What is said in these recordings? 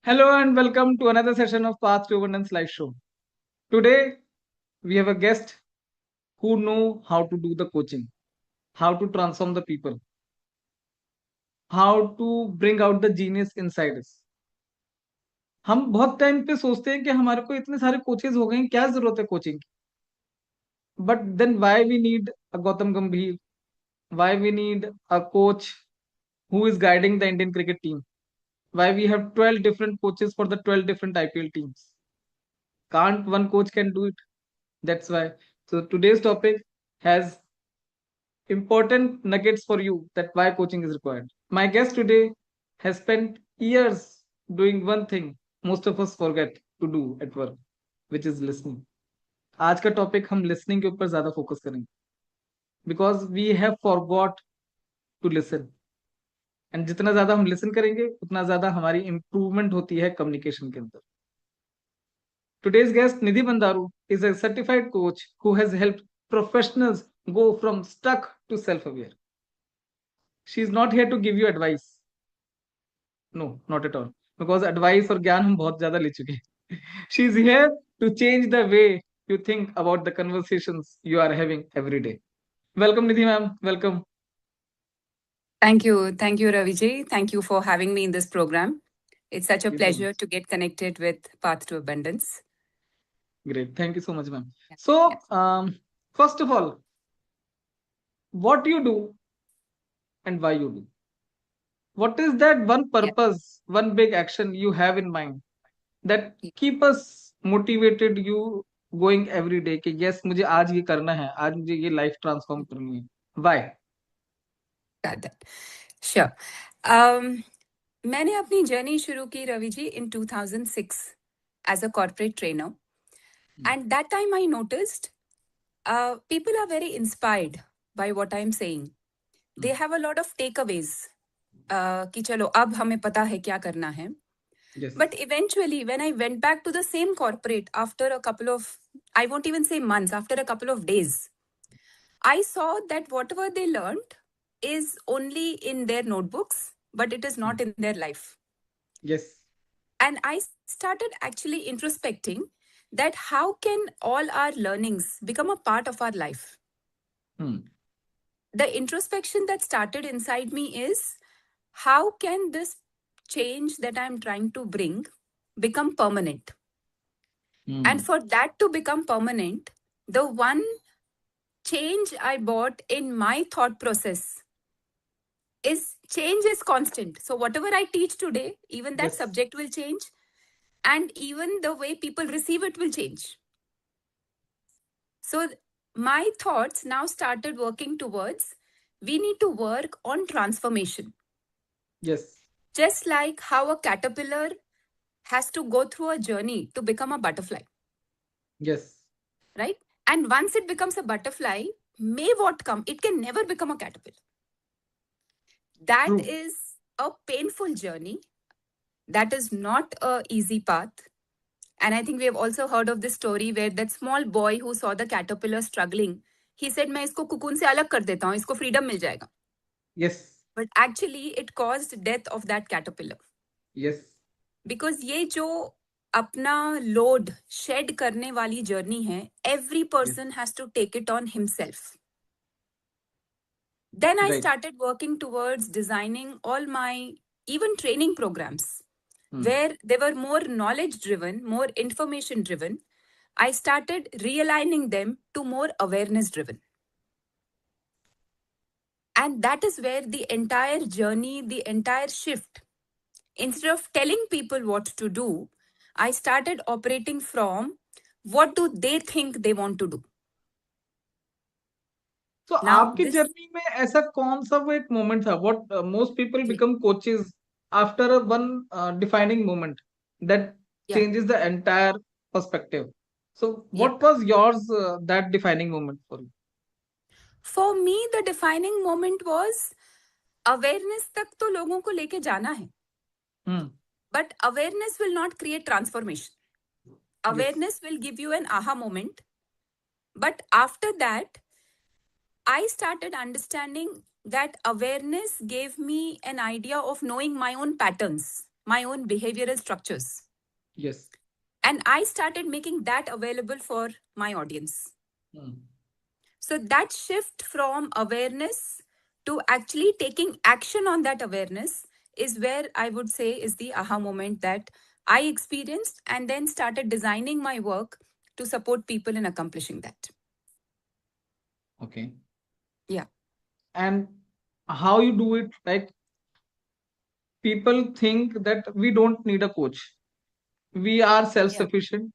Hello and welcome to another session of Path to Abundance Live Show. Today we have a guest who know how to do the coaching, how to transform the people, how to bring out the genius inside us. हम बहुत time पे सोचते हैं कि हमारे को इतने सारे कोचेस हो गए हैं, क्या जरूरत है कोचिंग की? But then why we need a Gautam Gambhir? Why we need a coach who is guiding the Indian cricket team? Why we have 12 different coaches for the 12 different IPL teams? Can't one coach can do it? That's why. So today's topic has important nuggets for you that why coaching is required. My guest today has spent years doing one thing most of us forget to do at work, which is listening. आज का topic हम listening के ऊपर ज्यादा focus करेंगे because we have forgot to listen and जितना ज्यादा हम लिसन करेंगे उतना ज्यादा हमारी इंप्रूवमेंट होती है कम्युनिकेशन के अंदर. Today's guest, Nidhi Bandaru, is a certified coach who has helped professionals go from stuck to self aware. She is not here to give you advice. No, not at all. Because advice और ज्ञान हम बहुत ज्यादा ले चुके हैं. She is here to change the way you think about the conversations you are having every day. Welcome, Nidhi ma'am. Welcome. Thank you, Raviji. Thank you for having me in this program. It's such a Thank you so pleasure much. to get connected with Path to Abundance. Great. Thank you so much, ma'am. Yeah. So, Yeah. first of all, what you do and why you do? What is that one Yeah. purpose, one big action you have in mind that Yeah. keep us motivated you going every day कि yes मुझे आज ये करना है, आज मुझे ये life transform करनी है. Why? Got that. Sure. Um, मैंने अपनी जर्नी शुरू की Ravi ji in 2006 as a corporate trainer. And that time I noticed people are very inspired by what I'm saying. They have a lot of takeaways. कि चलो अब हमें पता है क्या करना है. Yes. But eventually, when I went back to the same corporate after a couple of, I won't even say months, after a couple of days, I saw that whatever they learned is only in their notebooks, but it is not in their life. Yes. And I started actually introspecting that how can all our learnings become a part of our life? The introspection that started inside me is how can this change that I'm trying to bring become permanent? And for that to become permanent, the one change I brought in my thought process is change is constant. So whatever I teach today, even that Yes. subject will change. And even the way people receive it will change. So my thoughts now started working towards, we need to work on transformation. Yes. Just like how a caterpillar has to go through a journey to become a butterfly. Yes. Right? And once it becomes a butterfly, may what come, it can never become a caterpillar. That True. is a painful journey. That is not an easy path. And I think we have also heard of this story where that small boy who saw the caterpillar struggling, he said, मैं इसको cocoon से अलग कर देता हूँ, इसको freedom मिल जाएगा. Yes. But actually it caused death of that caterpillar. Yes. Because ये जो अपना load shed करने वाली journey है, every person has to take it on himself. Then I started working towards designing all my even training programs where they were more knowledge driven, more information driven. I started realigning them to more awareness driven. And that is where the entire journey, the entire shift, instead of telling people what to do, I started operating from what do they think they want to do. So आपकी journey में ऐसा कौन सा वो एक moment था what most people become coaches after a one defining moment that changes the entire perspective. So what was yours that defining moment for you? For me, the defining moment was awareness तक तो लोगों को लेके जाना है. But awareness will not create transformation. Awareness will give you an aha moment. But after that, I started understanding that awareness gave me an idea of knowing my own patterns. my own behavioral structures. Yes. And I started making that available for my audience. Hmm. So that shift from awareness to actually taking action on that awareness is where I would say is the aha moment that I experienced, and then started designing my work to support people in accomplishing that. Okay. Yeah. And how you do it? Like, people think that we don't need a coach. We are Yeah. self-sufficient.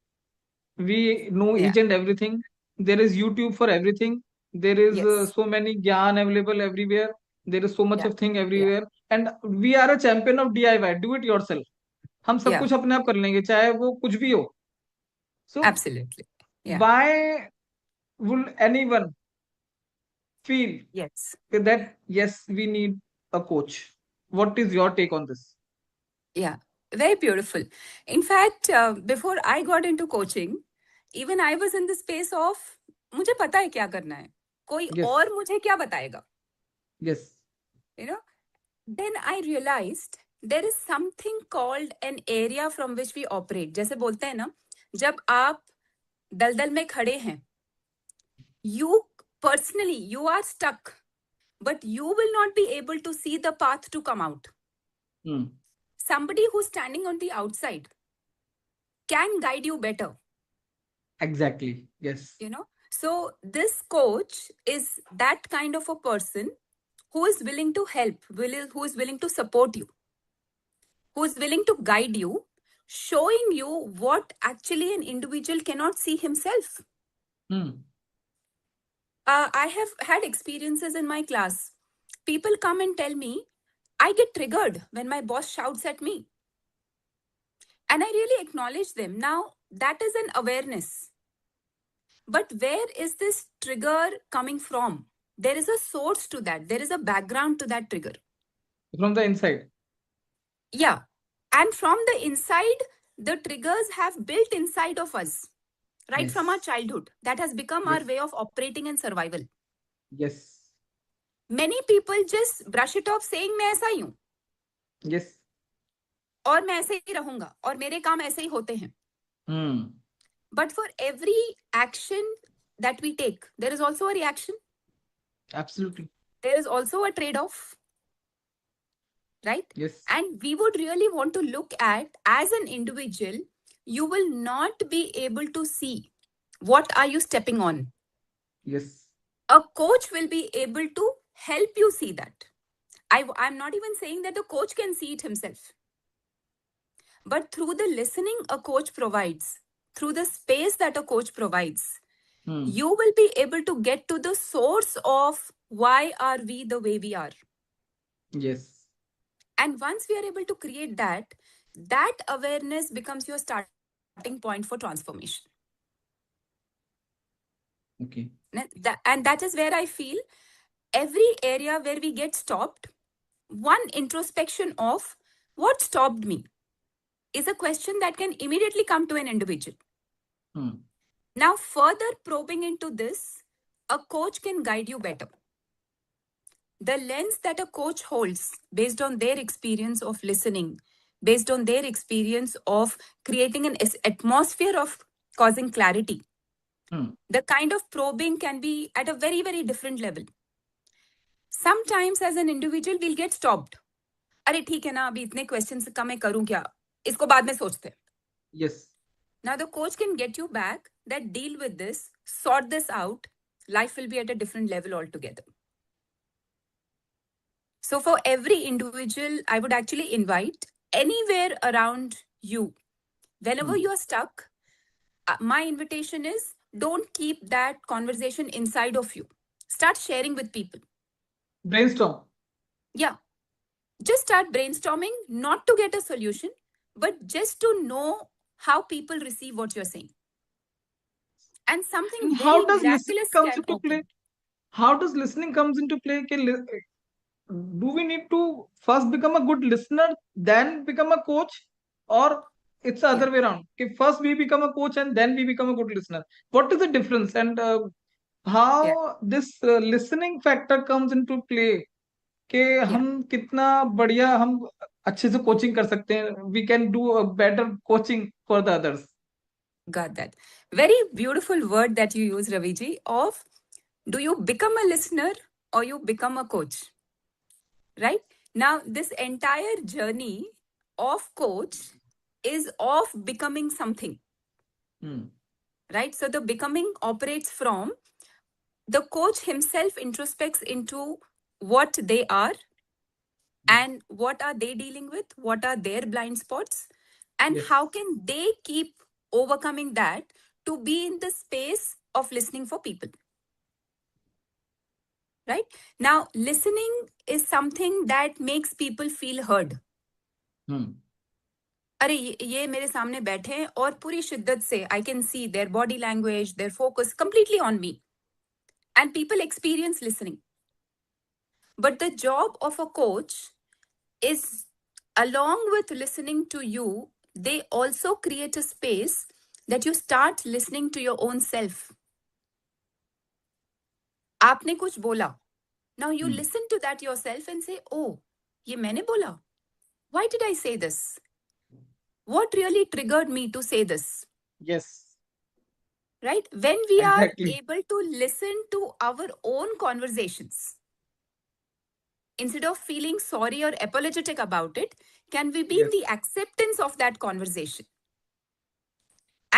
We know Yeah. each and everything. There is YouTube for everything. There is Yes. so many gyan available everywhere. There is so much Yeah. of thing Yeah. everywhere, and we are a champion of DIY, do it yourself. हम सब Yeah. कुछ अपने आप कर लेंगे, चाहे वो कुछ भी हो. So Absolutely. Yeah. why would anyone feel Yes. that yes, we need a coach? What is your take on this? Yeah. Very beautiful. In fact, before I got into coaching, even I was in the space of मुझे पता है क्या करना है, कोई Yes. और मुझे क्या बताएगा, Yes. you know. Then I realized there is something called an area from which we operate. जैसे बोलते हैं ना, जब आप दलदल में खड़े हैं, you personally you are stuck, but you will not be able to see the path to come out. Hmm. Somebody who's standing on the outside can guide you better, Exactly. Yes. you know. So this coach is that kind of a person who is willing to help, who is willing to support you, who is willing to guide you, showing you what actually an individual cannot see himself. Hmm. I have had experiences in my class. People come and tell me, I get triggered when my boss shouts at me. And I really acknowledge them. Now, that is an awareness. But where is this trigger coming from? There is a source to that, there is a background to that trigger. From the inside. Yeah. And from the inside, the triggers have built inside of us, right from our Yes. childhood. That has become our Yes. way of operating and survival. Yes. Many people just brush it off saying मैं ऐसा ही हूं, Yes. और मैं ऐसे ही रहूंगा, और मेरे काम ऐसे ही होते हैं. Hmm. But for every action that we take, there is also a reaction. Absolutely. There is also a trade-off, right? Yes. And we would really want to look at, as an individual, you will not be able to see what are you stepping on. Yes. A coach will be able to help you see that. I'm not even saying that the coach can see it himself. But through the listening a coach provides, through the space that a coach provides, Hmm. you will be able to get to the source of why are we the way we are. Yes. And once we are able to create that, that awareness becomes your starting point for transformation. Okay. And that is where I feel every area where we get stopped, one introspection of what stopped me is a question that can immediately come to an individual. Hmm. Now, further probing into this, a coach can guide you better. The lens that a coach holds based on their experience of listening, based on their experience of creating an atmosphere of causing clarity, Hmm. the kind of probing can be at a very, very different level. Sometimes as an individual, we'll get stopped. अरे ठीक है ना, अभी इतने questions का मैं करूं क्या, इसको बाद में सोचते हैं. Yes. Now the coach can get you back that deal with this, sort this out, life will be at a different level altogether. So for every individual, I would actually invite anywhere around you, whenever Hmm. you're stuck, my invitation is don't keep that conversation inside of you. Start sharing with people. Brainstorm. Yeah. Just start brainstorming, not to get a solution, but just to know how people receive what you're saying. And something And how very does listening miraculous comes can into play? open. How does listening comes into play? Do we need to first become a good listener, then become a coach, or it's the Yeah. other way around? If first we become a coach and then we become a good listener, what is the difference? And Yeah. how this listening factor comes into play? कि Yeah. हम कितना बढ़िया हम अच्छे से coaching कर सकते हैं, we can do a better coaching for the others. Got that. Very beautiful word that you use, Raviji, of do you become a listener or you become a coach? Right? Now, this entire journey of coach is of becoming something, right? So the becoming operates from the coach himself introspects into what they are and what are they dealing with, what are their blind spots, and Yes. how can they keep overcoming that to be in the space of listening for people. Right? Now, listening is something that makes people feel heard. अरे ये मेरे सामने बैठे हैं और पूरी शिद्दत से I can see their body language their focus completely on me and people experience listening but the job of a coach is along with listening to you they also create a space that you start listening to your own self. आपने कुछ बोला, now you listen to that yourself and say, oh, ये मैंने बोला, why did I say this, what really triggered me to say this. Yes. Right? When we are Exactly. able to listen to our own conversations, instead of feeling sorry or apologetic about it, can we be in Yes. the acceptance of that conversation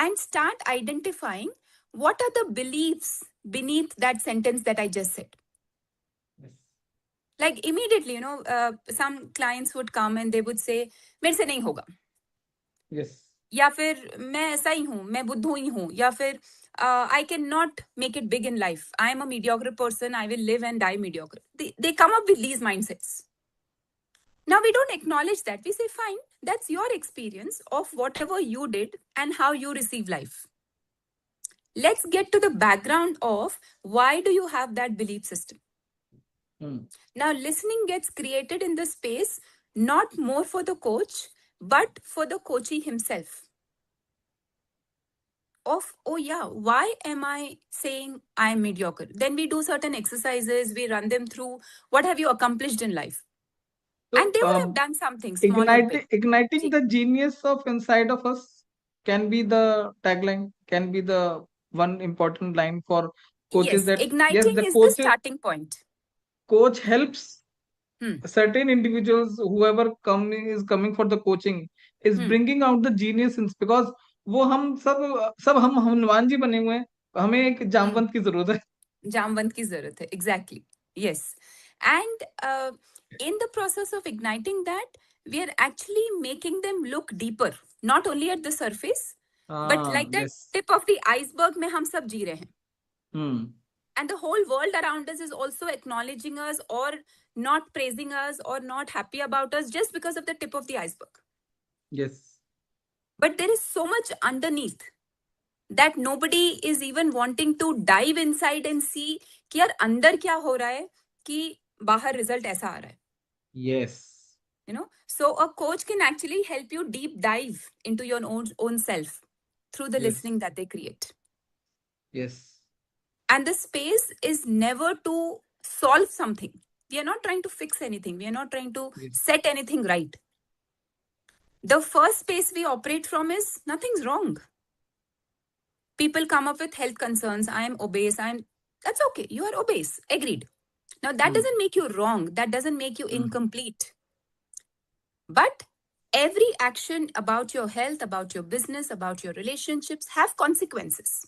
and start identifying what are the beliefs beneath that sentence that I just said? Yes. Like immediately, some clients would come and they would say, मेरे से नहीं होगा. Yes. या फिर मैं ऐसा ही हूं, मैं बुद्धू ही हूं, या फिर I cannot make it big in life. I am a mediocre person. I will live and die mediocre. They come up with these mindsets. Now we don't acknowledge that. We say, fine, that's your experience of whatever you did and how you receive life. Let's get to the background of why do you have that belief system. Now listening gets created in the space, not more for the coach, but for the coachee himself. Of, oh yeah, why am I saying I'm mediocre? Then we do certain exercises, we run them through. What have you accomplished in life? So, And they would have done something small or big. igniting See, the genius of inside of us can be the tagline, can be the one important line for coaches, yes, that yes, igniting the is the starting point. coach helps Hmm. certain individuals, whoever is coming for the coaching is bringing out the genius because वो हम सब हम हनुमान जी बने हुए हैं, हमें एक जामवंत की जरूरत है. जामवंत की जरूरत है, exactly. Yes. And in the process of igniting that, we are actually making them look deeper, not only at the surface, but like that Yes. tip of the iceberg में हम सब जी रहे हैं. And the whole world around us is also acknowledging us or not praising us or not happy about us just because of the tip of the iceberg. Yes. But there is so much underneath that nobody is even wanting to dive inside and see कि यार अंदर क्या हो रहा है कि बाहर result ऐसा आ रहा है. Yes. So a coach can actually help you deep dive into your own self through the listening that they create. Yes. And the space is never to solve something. We are not trying to fix anything. We are not trying to set anything right. The first space we operate from is nothing's wrong. People come up with health concerns. I am obese. That's okay. You are obese. Agreed. Now that doesn't make you wrong. That doesn't make you incomplete. But every action about your health, about your business, about your relationships have consequences.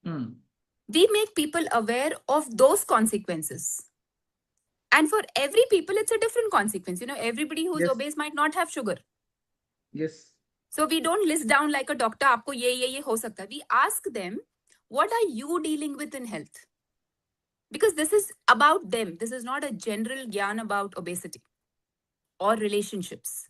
We make people aware of those consequences. And for every people, it's a different consequence. Everybody who's obese might not have sugar. Yes. So we don't list down like a doctor, आपको ये हो सकता है. We ask them, what are you dealing with in health? Because this is about them. This is not a general gyan about obesity or relationships.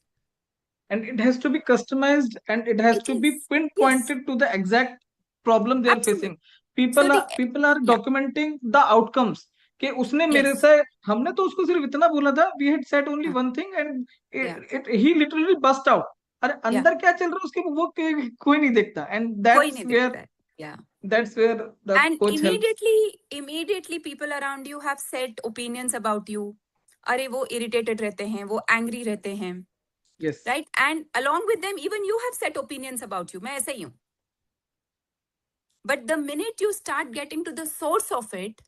And it has to be customized and it has to be pinpointed to the exact problem they are facing. People are documenting the outcomes. कि उसने मेरे से, हमने तो उसको सिर्फ इतना बोला था, we had said only one thing and he literally burst out. अरे अंदर क्या चल रहा है उसके, वो कोई नहीं देखता. And that's where the and coach immediately people around you have set opinions about you. अरे वो irritated रहते हैं, वो angry रहते हैं. Yes. right? And along with them, even you have set opinions about you. मैं ऐसे ही हूँ. But the minute you start getting to the source of it,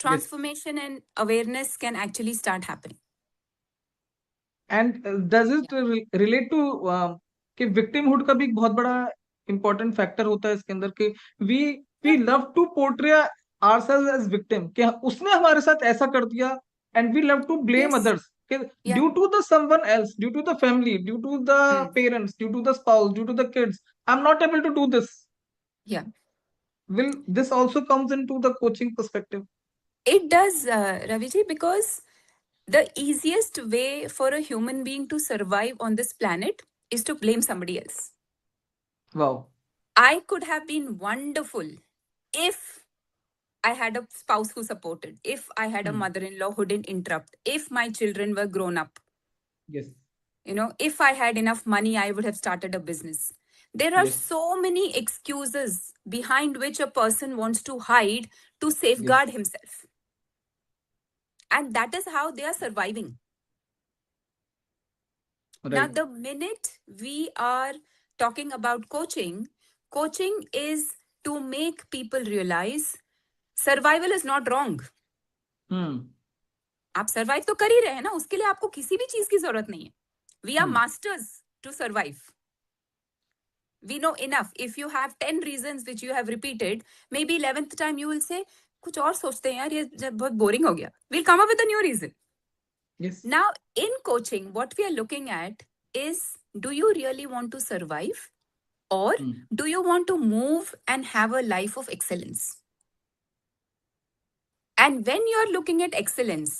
Yes. transformation and awareness can actually start happening. And does Yeah. It relate to कि victimhood का भी एक बहुत बड़ा important factor होता है इसके अंदर कि we we Yeah. Love to portray ourselves as victim कि उसने हमारे साथ ऐसा कर दिया and we love to blame Yes. Others Yeah. Due to the someone else, due to the family, due to the Hmm. Parents, due to the spouse, due to the kids, I am not able to do this. Yeah. Will this also comes into the coaching perspective? It does, Raviji, because the easiest way for a human being to survive on this planet is to blame somebody else. Wow. I could have been wonderful if I had a spouse who supported, if I had a Hmm. mother in law who didn't interrupt, if my children were grown up, Yes. if I had enough money, I would have started a business. There are Yes. so many excuses behind which a person wants to hide to Yes. safeguard himself. And that is how they are surviving. Now, Right. the minute we are talking about coaching, coaching is to make people realize survival is not wrong. Hmm. आप survive तो कर ही रहे हैं ना, उसके लिए आपको किसी भी चीज की जरूरत नहीं है. We are Hmm. Masters to survive. We know enough. If you have 10 reasons which you have repeated, maybe 11th time you will say, कुछ और सोचते हैं यार, ये बहुत बोरिंग हो गया. We'll come up with a new reason. Yes. Now, in coaching, what we are looking at is, do you really want to survive? Or Hmm. do you want to move and have a life of excellence? And when you're looking at excellence,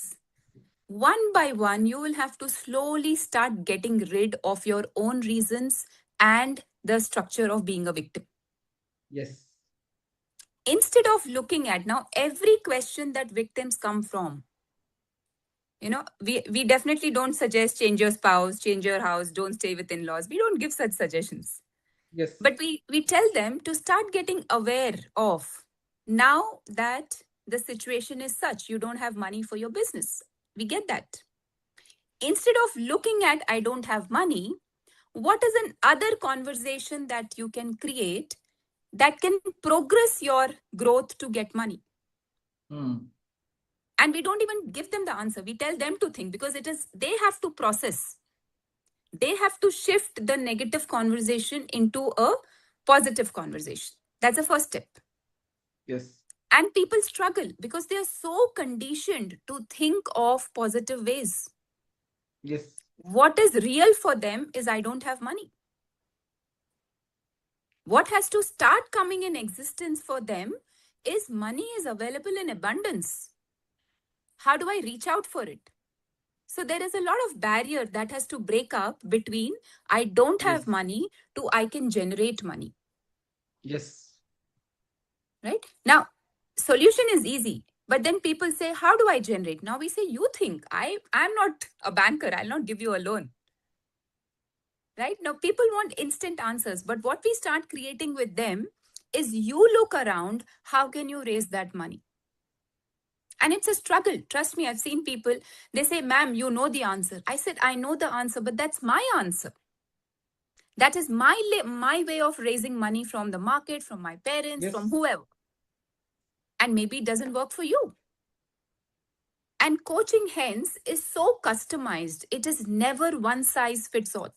one by one, you will have to slowly start getting rid of your own reasons and the structure of being a victim. Yes. Instead of looking at now every question that victims come from, we definitely don't suggest change your spouse, change your house, don't stay with in-laws. We don't give such suggestions. Yes. But we tell them to start getting aware of, now that the situation is such, you don't have money for your business. We get that. Instead of looking at, I don't have money, what is an other conversation that you can create that can progress your growth to get money? Hmm. And we don't even give them the answer. We tell them to think, because they have to process. They have to shift the negative conversation into a positive conversation. That's the first step. Yes. And people struggle because they are so conditioned to think of positive ways. Yes. What is real for them is, I don't have money. What has to start coming in existence for them is, money is available in abundance. How do I reach out for it? So there is a lot of barrier that has to break up between, I don't Yes. have money, to I can generate money. Yes. Right? Now, solution is easy. But then people say, how do I generate? Now we say, you think. I'm not a banker. I'll not give you a loan. Right? Now people want instant answers. But what we start creating with them is, you look around, how can you raise that money? And it's a struggle. Trust me, I've seen people, they say, ma'am, you know the answer. I said, I know the answer, but that's my answer. That is my way of raising money from the market, from my parents, from Yes. whoever. And maybe it doesn't work for you. And coaching, hence, is so customized. It is never one size fits all.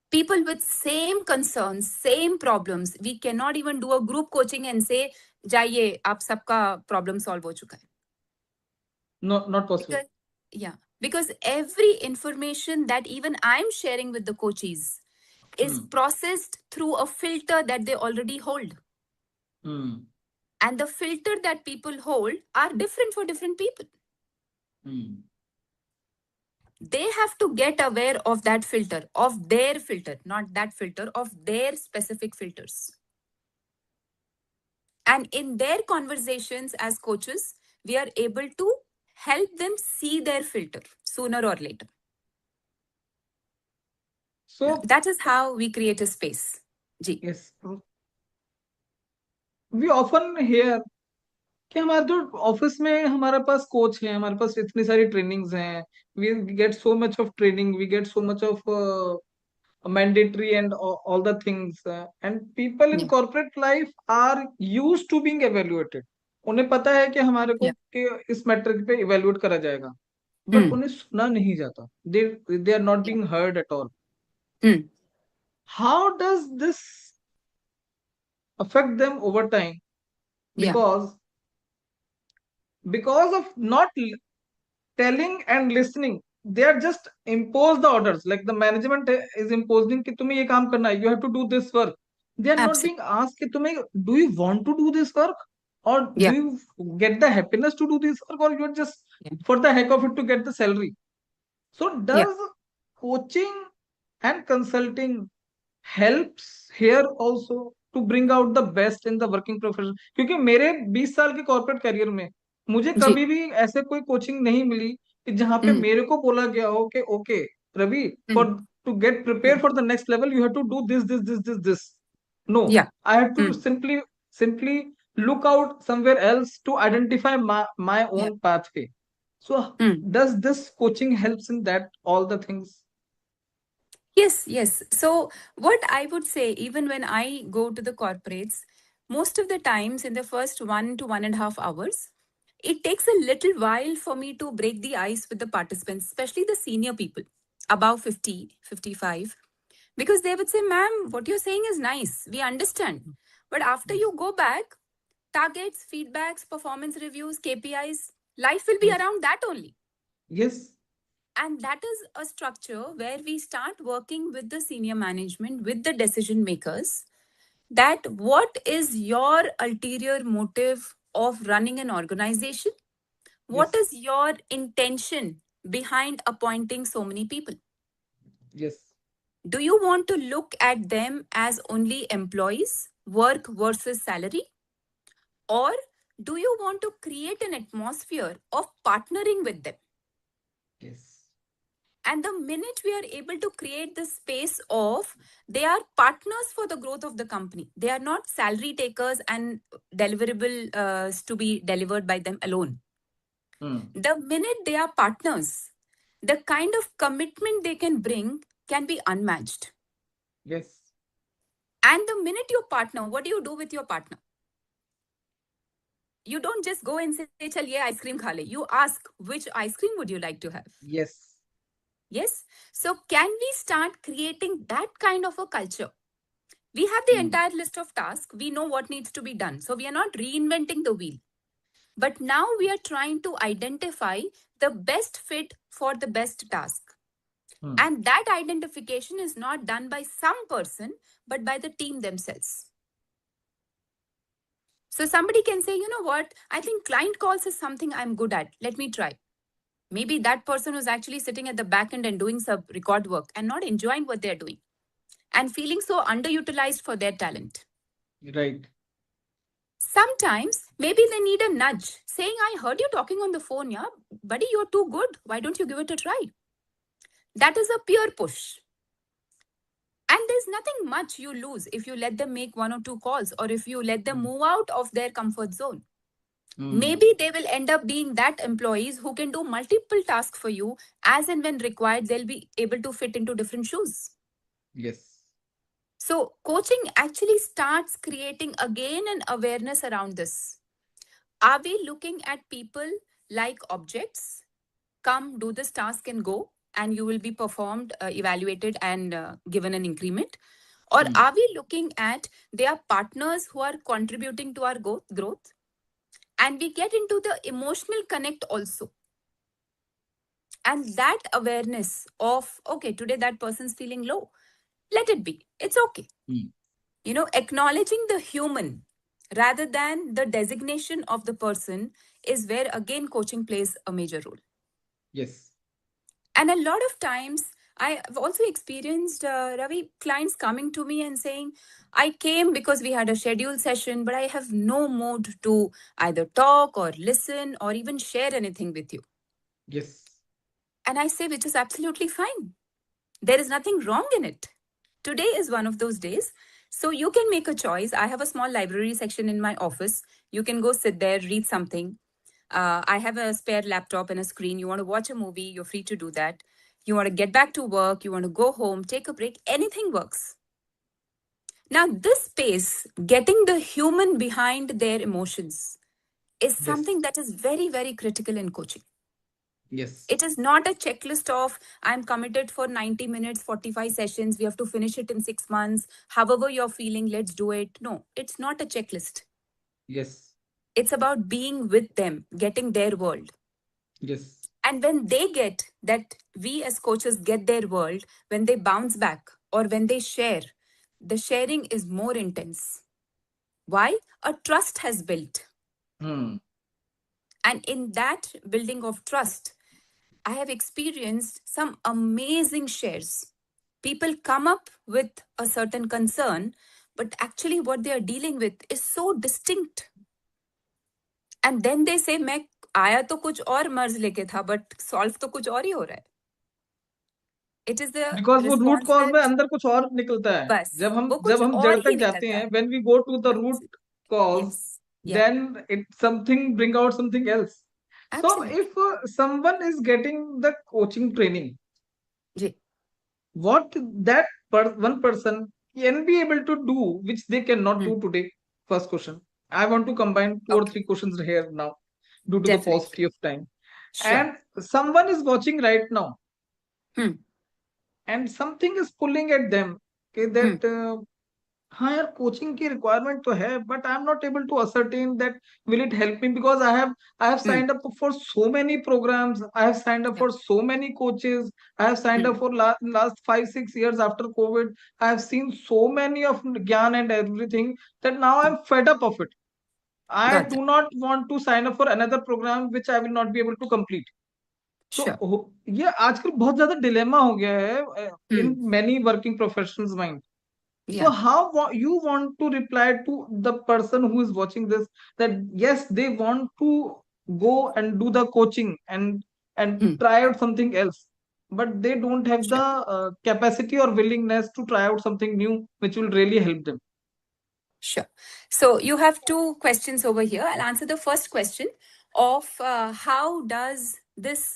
People with same concerns, same problems, we cannot even do a group coaching and say, जाइए आप सबका problem solve हो चुका है. Not possible. Because every information that even I'm sharing with the coaches is Hmm. processed through a filter that they already hold. Hmm. And the filter that people hold are different for different people. Hmm. They have to get aware of that filter, of their filter, not that filter, of their specific filters. And in their conversations as coaches, we are able to help them see their filter sooner or later. So That is how we create a space. Ji. yes, we often hear कि हमारे जो office में हमारे पास coach है, हमारे पास इतनी सारी trainings हैं, we get so much of training, we get so much of mandatory and all the things, and people in Yeah. corporate life are used to being evaluated. उन्हें पता है कि हमारे को Yeah. कि इस मैट्रिक पे इवेल्युएट करा जाएगा, बट Hmm. उन्हें सुना नहीं जाता, they are not Yeah. Being heard at all. Hmm. How does this affect them over time? Yeah. Because of not telling and listening, they are just impose the orders, like the management is imposing कि तुम्हें ये काम करना है, you have to do this work. They are not Absolutely. being asked कि तुम्हें, do you want to do this work, or do Yeah. you get the happiness to do this work, or you're just Yeah. for the heck of it to get the salary. So Yeah. does coaching and consulting helps here also to bring out the best in the working profession? क्योंकि मेरे 20 साल के corporate career में मुझे जी. कभी भी ऐसे कोई कोचिंग नहीं मिली कि जहां पे Hmm. मेरे को बोला गया हो कि okay Ravi, Hmm. For to get prepare Yeah. For the next level you have to do this. No, Yeah. I have to Hmm. simply look out somewhere else to identify my Yeah. own pathway. So Hmm. does this coaching helps in that all the things? Yes, yes. So, what I would say, even when I go to the corporates, most of the times in the first 1 to 1.5 hours, it takes a little while for me to break the ice with the participants, especially the senior people above 50, 55, because they would say, Ma'am, what you're saying is nice. We understand. But after Yes. you go back, targets, feedbacks, performance reviews, KPIs, life will be Yes. around that only. Yes. And that is a structure where we start working with the senior management, with the decision makers, that what is your ulterior motive of running an organization? What Yes. is your intention behind appointing so many people? Yes. Do you want to look at them as only employees, work versus salary? Or do you want to create an atmosphere of partnering with them? Yes. And the minute we are able to create the space of they are partners for the growth of the company, they are not salary takers and deliverable to be delivered by them alone. Hmm. The minute they are partners, the kind of commitment they can bring can be unmatched. Yes. And the minute your partner, what do you do with your partner? You don't just go and say, chal ye ice cream kha le. You ask, which ice cream would you like to have? Yes. Yes. So can we start creating that kind of a culture? We have the Hmm. entire list of tasks. We know what needs to be done. So we are not reinventing the wheel. But now we are trying to identify the best fit for the best task. Hmm. And that identification is not done by some person, but by the team themselves. So somebody can say, you know what, I think client calls is something I'm good at. Let me try. Maybe that person was actually sitting at the back end and doing some record work and not enjoying what they're doing and feeling so underutilized for their talent. Right. Sometimes maybe they need a nudge saying, I heard you talking on the phone, yeah, buddy, you're too good. Why don't you give it a try? That is a peer push. And there's nothing much you lose if you let them make 1 or 2 calls or if you let them Hmm. move out of their comfort zone. Hmm. Maybe they will end up being that employees who can do multiple tasks for you as and when required, they'll be able to fit into different shoes. Yes. So coaching actually starts creating again an awareness around this. Are we looking at people like objects? Come, do this task and go, and you will be performed, evaluated, and given an increment? Or Hmm. are we looking at they are partners who are contributing to our growth? And we get into the emotional connect also. And that awareness of, okay, today that person's feeling low, let it be. It's okay. Hmm. Acknowledging the human rather than the designation of the person is where again coaching plays a major role. Yes. And a lot of times I've also experienced, Ravi, clients coming to me and saying, I came because we had a scheduled session, but I have no mood to either talk or listen or even share anything with you. Yes. And I say, which is absolutely fine. There is nothing wrong in it. Today is one of those days. So you can make a choice. I have a small library section in my office. You can go sit there, read something. I have a spare laptop and a screen. You want to watch a movie, you're free to do that. You want to get back to work, you want to go home, take a break, anything works. Now, this space, getting the human behind their emotions, is Yes. something that is very, very critical in coaching. Yes. It is not a checklist of I'm committed for 90 minutes, 45 sessions, we have to finish it in 6 months. However, you're feeling, let's do it. No, it's not a checklist. Yes. It's about being with them, getting their world. Yes. And when they get that, we as coaches get their world, when they bounce back or when they share, the sharing is more intense. Why? A trust has built. Hmm. And in that building of trust, I have experienced some amazing shares. People come up with a certain concern, but actually what they are dealing with is so distinct. And then they say, मैं आया तो कुछ और मर्ज लेके था, but solve तो कुछ और ही हो रहा है. It is the बिकॉज वो रूट response कॉज में that अंदर कुछ और निकलता है. बस वो जब कुछ हम जड़ और ही तक जाते निकलता हैं, है. When we go to the root cause, Yes. Yeah. then it something bring out something else. So Absolutely. if someone is getting the coaching training, जी. what that one person can be able to do which they cannot do Hmm. today? First question. I want to combine two or Okay. three questions here now due to the Definitely. paucity of time. Sure. And someone is watching right now Hmm. and something is pulling at them, okay, Hmm. that हाँ यार coaching की requirement तो है, but I am not able to ascertain that will it help me because I have Hmm. signed up for so many programs, I have signed up Yeah. for so many coaches, I have signed Hmm. up for last 5 6 years after COVID. I have seen so many of gyan and everything that now Hmm. I'm fed up of it. I Got that. do not want to sign up for another program which I will not be able to complete. Sure. तो ये आजकल बहुत ज्यादा dilemma हो गया है इन Hmm. Many working professionals mind. So Yeah. how you want to reply to the person who is watching this, that yes, they want to go and do the coaching and Hmm. try out something else, but they don't have the Sure. capacity or willingness to try out something new which will really help them. Sure. So you have two questions over here. I'll answer the first question of how does this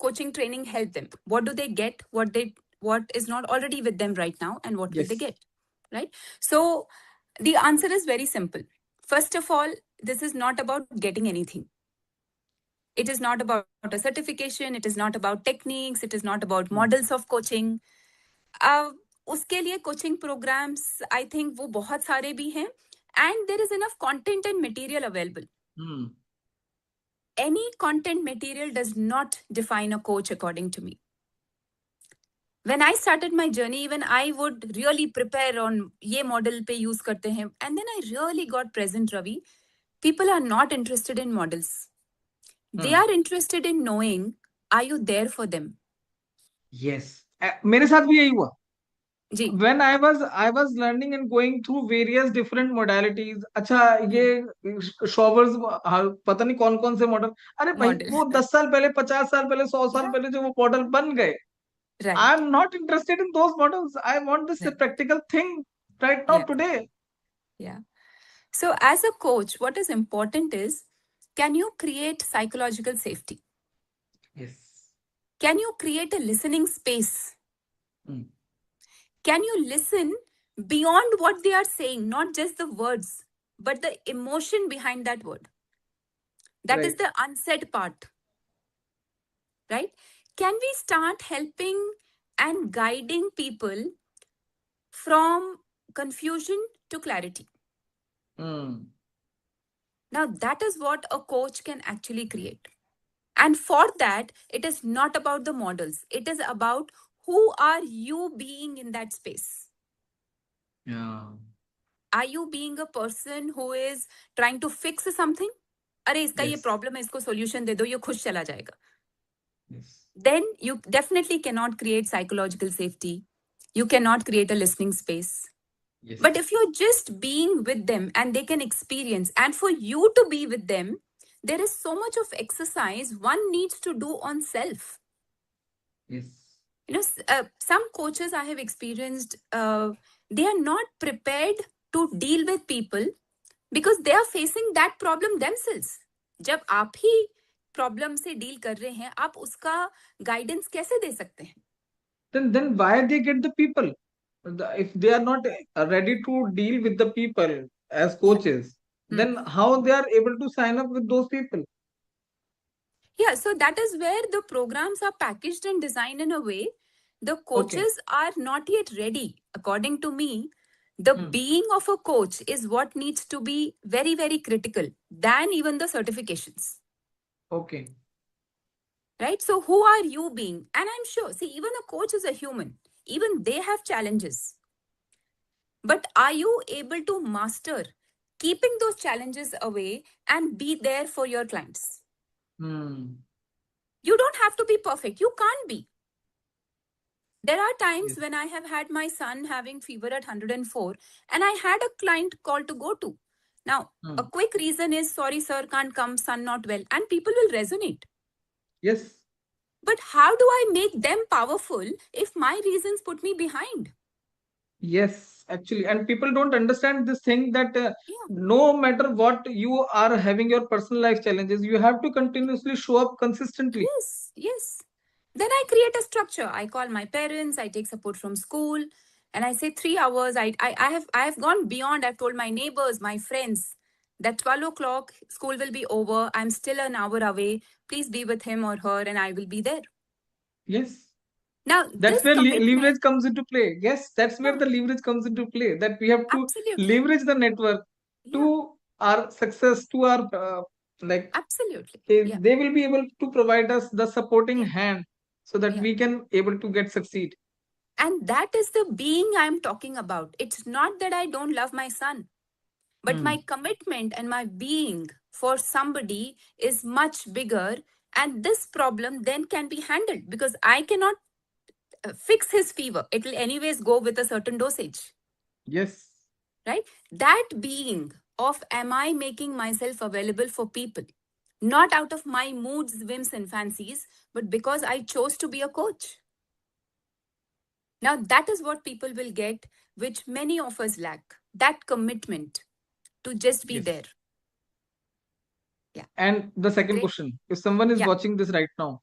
coaching training help them? What do they get? What is not already with them right now, and what will they Yes. get? Right. So the answer is very simple. First of all, this is not about getting anything. It is not about a certification. It is not about techniques. It is not about Hmm. models of coaching. Uh, उसके लिए coaching programmes I think वो बहुत सारे भी हैं and there is enough content and material available. Hmm. Any content material does not define a coach according to me. When I started my journey, even I would really prepare on ये model पे use करते हैं, and then I really got present, Ravi. People are not interested in models. They Hmm. are interested in knowing, are you there for them? Yes. मेरे साथ भी यही हुआ. जी. when I was learning and going through various different modalities. अच्छा, ये showers, पता नहीं कौन कौन से मॉडल. अरे भाई, मॉडल. वो 10 साल पहले, 50 साल पहले, 100 साल या. पहले जो वो मॉडल बन गए, I right. Am not interested in those models. I want this right. Practical thing right now yeah. Today. Yeah. So, as a coach, what is important is, can you create psychological safety? Yes. Can you create a listening space? Hmm. Can you listen beyond what they are saying, not just the words, but the emotion behind that word? That is Right. the unsaid part, right? Can we start helping and guiding people from confusion to clarity? Hmm. Now, that is what a coach can actually create. And for that, it is not about the models. It is about who are you being in that space. Yeah. Are you being a person who is trying to fix something? अरे इसका ये Yes. Problem है, इसको solution दे दो, ये खुश चला जाएगा. Yes. Then you definitely cannot create psychological safety. You cannot create a listening space. Yes. But if you're just being with them and they can experience, and for you to be with them, there is so much of exercise one needs to do on self. Yes. Some coaches I have experienced, they are not prepared to deal with people because they are facing that problem themselves. जब आप ही problem से deal कर रहे हैं, आप उसका guidance कैसे दे सकते हैं? Then why they get the people? If they are not ready to deal with the people as Yeah. coaches, then how they are able to sign up with those people? Yeah, so that is where the programs are packaged and designed in a way the Okay. coaches are not yet ready. According to me, the Hmm. being of a coach is what needs to be very, very critical than even the certifications. Okay. Right? So, who are you being? And I'm sure, see, even a coach is a human, even they have challenges. But are you able to master keeping those challenges away and be there for your clients? Hmm. You don't have to be perfect, you can't be. There are times Yes. when I have had my son having fever at 104 and I had a client call to go to. Now, a Hmm. quick reason is sorry, sir, can't come, son not well, and people will resonate. Yes. But how do I make them powerful if my reasons put me behind? Yes, actually, and people don't understand this thing that Yeah. no matter what you are having your personal life challenges, you have to continuously show up consistently. Yes, yes. Then I create a structure. I call my parents, I take support from school, and I say 3 hours. I have gone beyond. I've told my neighbors, my friends that 12 o'clock school will be over. I'm still an hour away. Please be with him or her, and I will be there. Yes, Now, that's this where commitment, leverage comes into play. Yes, that's where yeah, the leverage comes into play. That we have to absolutely. leverage the network Yeah, to our success, to our like absolutely. Yeah, they will be able to provide us the supporting yeah, hand so that yeah. we can able to get succeed. And that is the being I'm talking about. It's not that I don't love my son, but my Hmm. commitment and my being for somebody is much bigger. And this problem then can be handled because I cannot fix his fever. It will, anyways, go with a certain dosage, Yes. right? That being of am I making myself available for people, not out of my moods, whims, and fancies, but because I chose to be a coach. Now, that is what people will get, which many of us lack, that commitment to just be Yes. there. Yeah. And the second Great. question, if someone is Yeah. watching this right now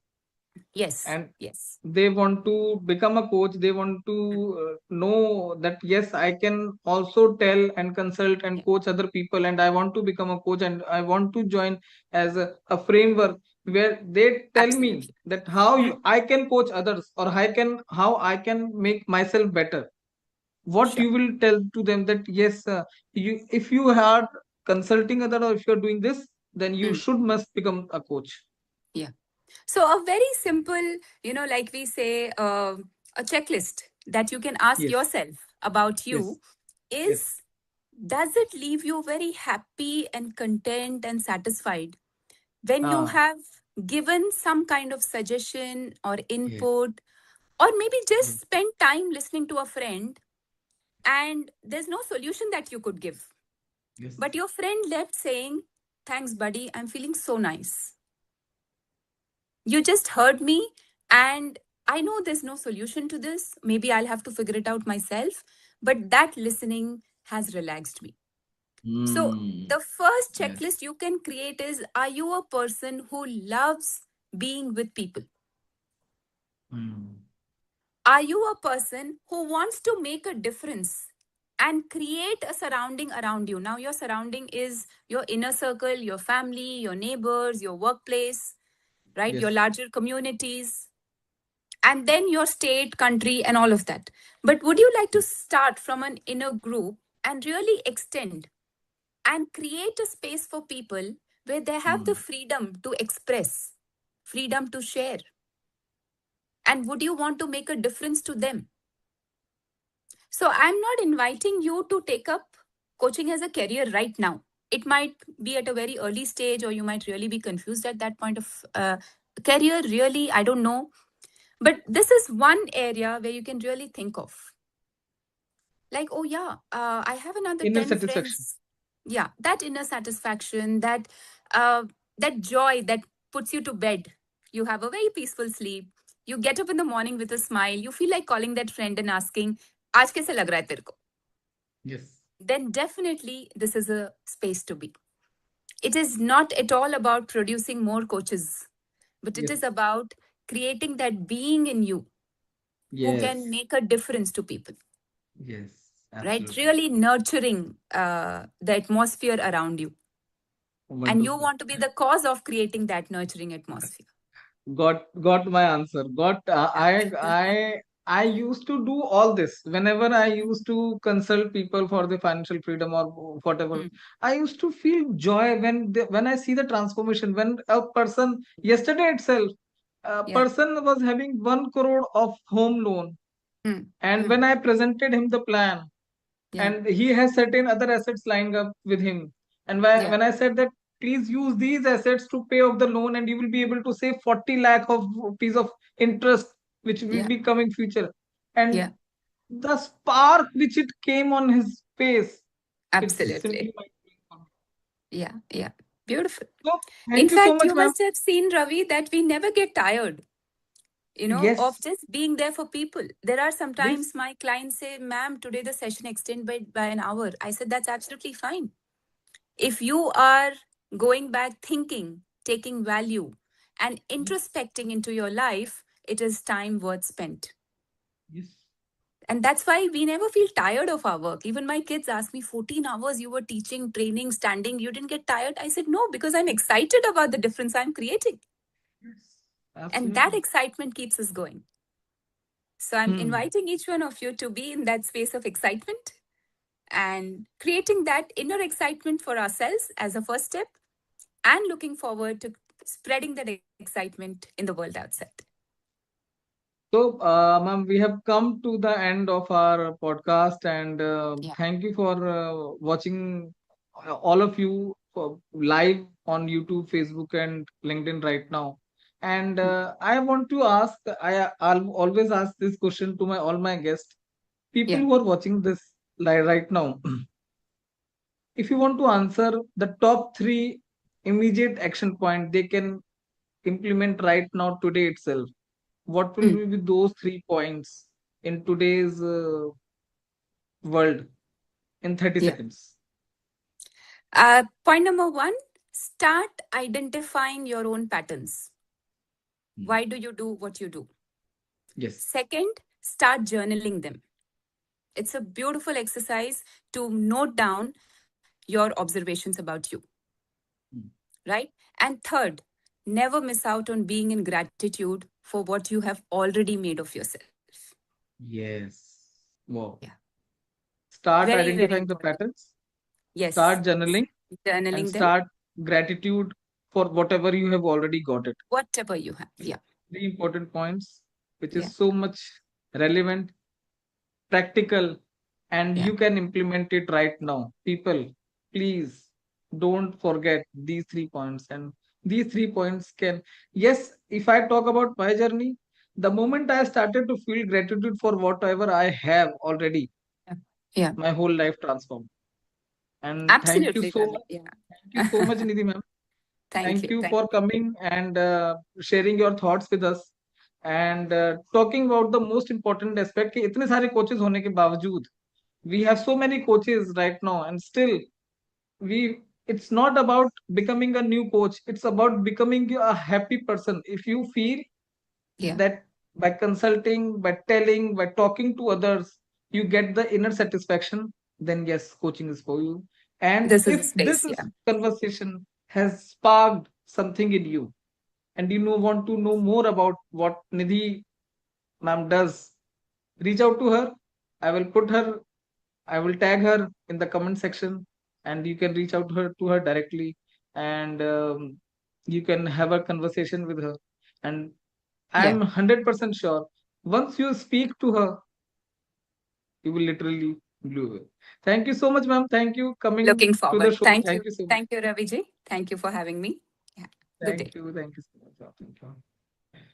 Yes. and Yes. they want to become a coach, they want to know that yes, I can also tell and consult and Yeah. coach other people, and I want to become a coach and I want to join as a framework where they tell me Absolutely. that I can coach others, or how I can make myself better. What Sure. you will tell to them that yes, you if you are consulting other, or if you're doing this, then you Mm. should must become a coach. Yeah. So, a very simple, like we say, a checklist that you can ask Yes. yourself about Yes. you Yes. is, does it leave you very happy and content and satisfied when you Ah. have given some kind of suggestion or Yes. input, or maybe Yes. just spend time listening to a friend and there's no solution that you could give? Yes. But your friend left saying, thanks, buddy, I'm feeling so nice. You just heard me, and I know there's no solution to this. Maybe I'll have to figure it out myself. But that listening has relaxed me. So, Hmm. the first Yes. checklist you can create is, are you a person who loves being with people? Hmm. Are you a person who wants to make a difference and create a surrounding around you? Now, your surrounding is your inner circle, your family, your neighbors, your workplace, right? Your Yes. larger communities, and then your state, country, and all of that. But would you like to start from an inner group and really extend and create a space for people where they have the Hmm. freedom to express, freedom to share? And would you want to make a difference to them? So I'm not inviting you to take up coaching as a career right now. It might be at a very early stage, or you might really be confused at that point of career. Really, I don't know. But this is one area where you can really think of. Like, oh yeah, I have another Inner 10 satisfaction. friends. Yeah, that inner satisfaction, uh, that joy that puts you to bed. You have a very peaceful sleep. You get up in the morning with a smile. You feel like calling that friend and asking, "आज कैसे लग रहा है तेरे को?" Yes. Then definitely this is a space to be. It is not at all about producing more coaches, but it Yes. is about creating that being in you who can Yes. make a difference to people, Yes. right? Absolutely. Really nurturing the atmosphere around you. And you Wonderful. want to be the cause of creating that nurturing atmosphere. Got my answer. Got I used to do all this whenever I used to consult people for the financial freedom or whatever. Mm, I used to feel joy when I see the transformation. When a person yesterday itself, a yeah. person was having 1 crore of home loan, Mm, and mm, when I presented him the plan, yeah. and he has certain other assets lying up with him, and Yeah. when I said that please use these assets to pay off the loan and you will be able to save 40 lakh of rupees of interest which will Yeah. be coming future, and Yeah. the spark which it came on his face, it's simply Absolutely. mind-blowing. Yeah. Yeah. Beautiful. So In thank you so fact, much, you ma'am. must have seen, Ravi, that we never get tired, of Yes. just being there for people. There are Yes. sometimes my clients say, "Ma'am, today the session extended by an hour." I said, "That's absolutely fine. If you are going back thinking, taking value, and introspecting into your life, it is time worth spent." Yes. And that's why we never feel tired of our work. Even my kids ask me, 14 hours you were teaching, training, standing, you didn't get tired? I said, no, because I'm excited about the difference I'm creating. Yes. And that Absolutely. excitement keeps us going. So I'm Hmm. inviting each one of you to be in that space of excitement and creating that inner excitement for ourselves as a first step, and looking forward to spreading that excitement in the world outside. So, ma'am, we have come to the end of our podcast, and Yeah. thank you for watching all of you live on YouTube, Facebook, and LinkedIn right now. And Mm. I want to ask, I'll always ask this question to my all my guests, people Yeah. who are watching this live right now. If you want to answer the top three immediate action point they can implement right now today itself, what Mm. will be those 3 points in today's world in 30 Yeah. seconds? Point number one, start identifying your own patterns. Hmm. Why do you do what you do? Yes. Second, start journaling them. It's a beautiful exercise to note down your observations about you, Hmm. right? And third, never miss out on being in gratitude for what you have already made of yourself. Yes. Wow. Yeah, Start very, very identifying the important. patterns, Yes, start journaling, and journaling them, start gratitude for whatever you have already got it. whatever you have. These Yeah, three important points, which yeah, is so much relevant, practical, and yeah. you can implement it right now. People, please don't forget these 3 points. And these 3 points can, yes, if I talk about my journey, the moment I started to feel gratitude for whatever I have already, Yeah. Yeah. my whole life transformed. And thank you Absolutely, so Ravi. much. Yeah. Thank you so much, Nidhi ma'am. Thank Thank you. you Thank for coming and sharing your thoughts with us. And talking about the most important aspect कि इतने सारे coaches होने के बावजूद we have so many coaches right now, and still we it's not about becoming a new coach, it's about becoming a happy person. If you feel you. Yeah. that by consulting, by telling, by talking to others, you get the inner satisfaction, then yes, coaching is for you. And This is the if space. this Yeah. conversation has sparked something in you, and you know want to know more about what Nidhi ma'am does, reach out to her. I will put her I will tag her in the comment section, and you can reach out to her directly, and you can have a conversation with her. And Yeah. I'm 100% sure once you speak to her, you will literally blow away. Thank you so much, ma'am. Thank you coming Looking to the forward. show. Thank you. Thank you so much. Thank you, Raviji. Thank you for having me. Yeah. Good day. Thank you. Thank you so much. Thank you.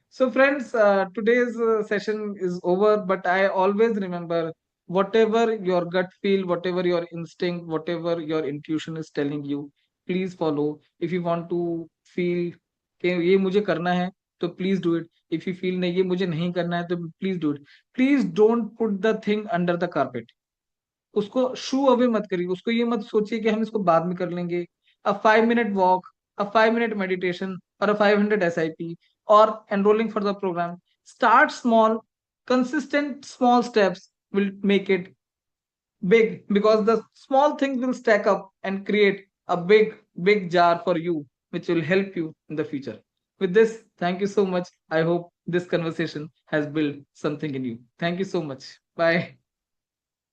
So, friends, today's session is over, but I always remember whatever your gut feel, whatever your instinct, whatever your intuition is telling you, please follow. If you want to feel कि ये मुझे करना है, तो please do it. If you feel नहीं ये मुझे नहीं करना है तो please do it. Please don't put the thing under the carpet. उसको शू अवे मत करिए. उसको ये मत सोचिए कि हम इसको बाद में कर लेंगे. अ 5 मिनट वॉक, अ 5 मिनट मेडिटेशन, और अ 500 SIP, और enrolling for the program. Start small. Consistent small steps will make it big, because the small things will stack up and create a big jar for you, which will help you in the future. With this, thank you so much. I hope this conversation has built something in you. Thank you so much. Bye.